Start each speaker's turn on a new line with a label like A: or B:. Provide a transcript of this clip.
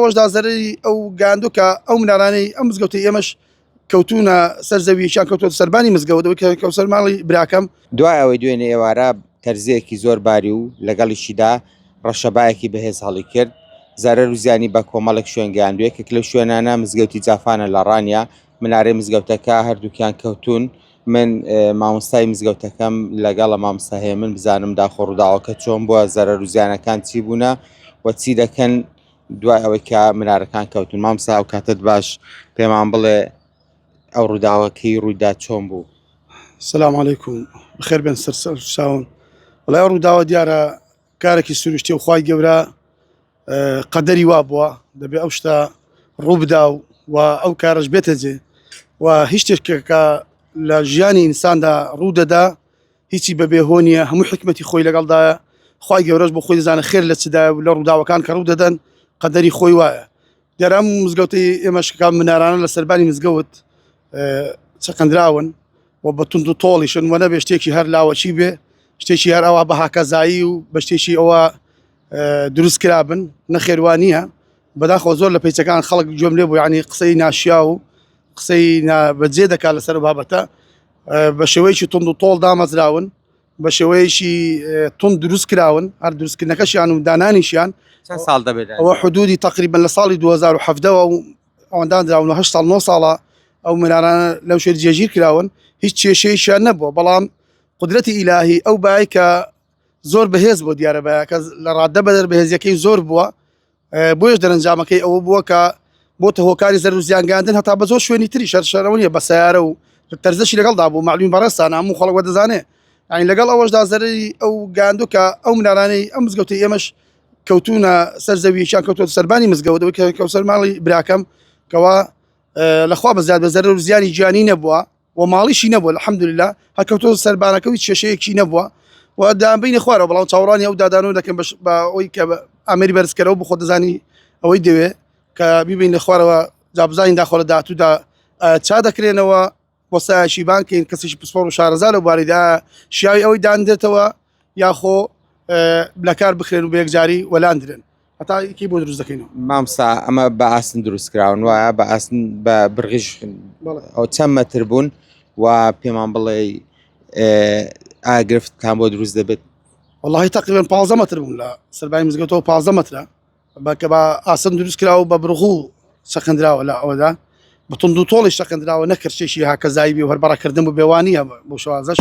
A: ئەوەشدا زەرری ئەو گاندوکە ئەو منارانەی ئەم مزگەوتی ئێمەش کەوتونە سەر زەویشیان کەوتۆ سەربانی مزگەوتەوەی کەوسەر ماڵی براکەم
B: دوای ئەوەی دوێنێ ئێوارە تەرزەیەکی زۆر باری و لەگەڵیشیدا ڕەشەبایەکی بەهێز هەڵی کرد زارەر و زیانی بە کۆمەڵێک شوێن گەیاندووە کە لەو شوێنانە مزگەوتی جافانە لە ڕانیا منارەی مزگەوتەکە هەردووکیان کەوتون من مامۆستای مزگەوتەکەم لەگەڵە مامۆستا هەیە من بزانم داخۆ ڕووداوەکە چۆن بووە زەرەر و زیانەکان چی بوونە و چی دەکەن دوای ئەوەی کە منارەکان کەوتون مامۆستا ئەو کاتت باش پێمان بڵێ ئەو ڕووداوەکەی ڕوویدا چۆن بوو.
A: سلام علیکم بخێر بێن سەر شاون وڵای ڕووداوە دیارە کارێکی سروشتی و خوای گەورە قەدەری وا بووە دەبێ ئەو شتە ڕوو بدا و ئەو کارش بێتە جێ و هیچ شتێکێکە لە ژیانی ئینساندا ڕوو دەدا هیچی بەبێ هۆنیە هەموو حکمەتی خۆی لەگەڵدایە خوای گەورەش بۆ خۆی دەزانە خێر لە چدایە لە ڕووداوەکان کە ڕوو دەدەن قەدەری خۆی وایە دیارە ئەم مزگەوتی ئێمەشکە منارانە لە سەربانی مزگەوت چەقەندراون و بە تونند و تۆڵیشن و نەبێ شتێکی هەر لاوەچی بێ شتێکی هەر ئەوە بە هاکەزایی و بە شتێکی ئەوە دروست کرابن نەخێوانیە بەداخەوە زۆر لە پەیچەکان خەڵک گوێم لێ بوو یعنی قسەی ناشیا و قسەی بەجێ دەکات لەسەر بابەتە بە شێوەیەکی تونند و تۆڵ دامەزراون بە شێوەیەکی تونند دروست کراون هەر دروستکردنەکەشیان و دانانیشیان
B: ساڵ دەبێت
A: ئەوە حدودی تقریبا لە ساڵی 2017 و ئەوەندان دراون 8 ساڵ 9 ساڵە ئەو منارانە لەو شوێر جێگیر کراون هیچ کێشەیەکیان نەبووە بەڵام قدرەتی ئیلاهی ئەو بای کە زۆر بەهێز بۆ دیارە بە کە لە ڕادە بەدەر بەهێزیەکەی زۆر بووە بۆیش دەرەنجامەکەی ئەوە بووە کە بۆتە هۆکاری زەر و زیانگاندن هەتا بە زۆر شوێنی تری شەرشەرەوە نیە بە سیارە و تەرزەشی لەگەڵدا بوو معلومی بەڕێستانە هەموو خەڵک دەزانێ یعنی لەگەڵ ئەوەشدا زەرری ئەو گاندوکە ئەو منارانەی ئەم مزگەوتی ئێمەش کەوتونە سەر زەویشیان کەوتۆ سەربانی مزگەوتەوەی کەوسەر ماڵی براکەم کەوا لەخوا بەزیاد بە زەرەر و زیانی گیانی نەبووە و ماڵیشی نەبووە الحەمدولله هەکەوتۆ سەربانەکە هیچ کێشەیەکی نەبووە و دابینی خوارەوە بەڵام چاوەڕانی ئەو دادانەوە دەکەن بە ئەوی کە ئامێری بەرزکەرەوە بخۆ دەزانی ئەوەی دەوێ کە بیبین لە خوارەوە جابزانی داخۆڵە داهاتوودا چا دەکرێنەوە وەسایەکی بانکەین کەسێکی پسپۆڕ و شارەزار و باریدا شیاوی ئەوەی دانرێتەوە یاخۆ لەکار بخرێن و بە یەکجاری وەلاندرن هەتاکی بۆ دروست دەکەینەوە
B: مامۆستا ئەمە بە ئاسن دروستکراون وایە بە ئاسن بە برغیژ ئەو چەند مەتر بوون و پێمان بڵێ ئاگرفتان بۆ دروست دەبێت
A: والله تقریبا 15 متر بوون لە سەربانی مزگەوتەوە 15 مترە بەکە بە ئاسن دروست کراوە بە برغوو شەقەندراوە لە ئەوەدا بە تونند و تۆڵی شەقەندراوە نەکرد شێشی هاکەزایی بێ و هەربەڕەکردن بۆ بێوانیە بۆ شوازەش